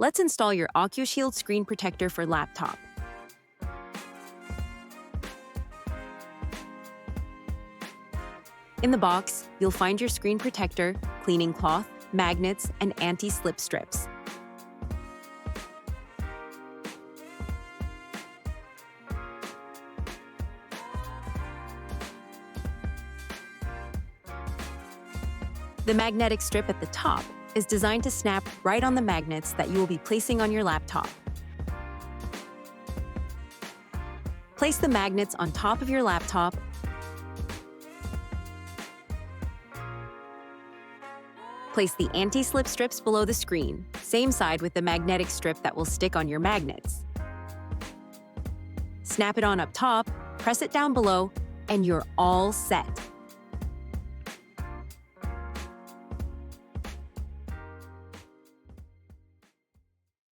Let's install your Ocushield screen protector for laptop. In the box, you'll find your screen protector, cleaning cloth, magnets, and anti-slip strips. The magnetic strip at the top is designed to snap right on the magnets that you will be placing on your laptop. Place the magnets on top of your laptop Place the anti-slip strips below the screen, same side with the magnetic strip that will stick on your magnets. Snap it on up top, press it down below, and you're all set.